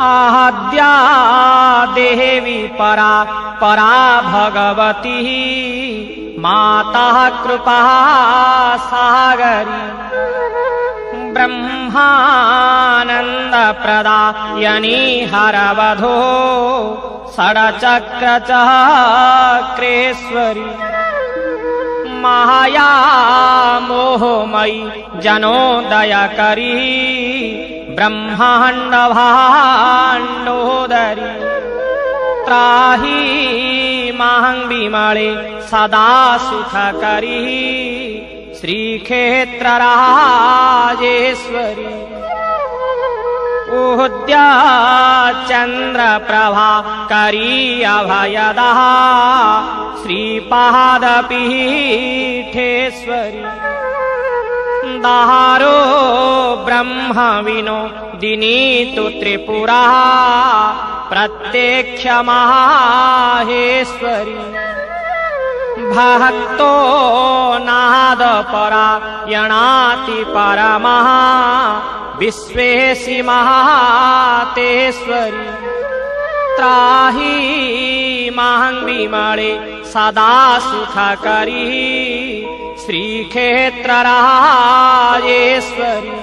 आद्या देवी परा परा भगवती माता कृपा सागरी ब्रह्मानंद प्रदायनी हरवधो षड्चक्र चक्रेश्वरी माया मोहमयी जनोदय करी ब्रह्मांड भांडोदरी त्राही मां विमले सदा सुख करी श्रीक्षेत्र राजेश्वरी उद्या चंद्र प्रभा करी अभयदा श्रीपाद पीठेश्वरी दारो ब्रह्म विनो दिनी तु त्रिपुरा प्रत्यक्ष माहेश्वरी भक्तो नाद परायणाति परमः विश्वेशि महातेश्वरी त्राही मां विमले सदा सुख करी श्रीक्षेत्र राजेश्वरी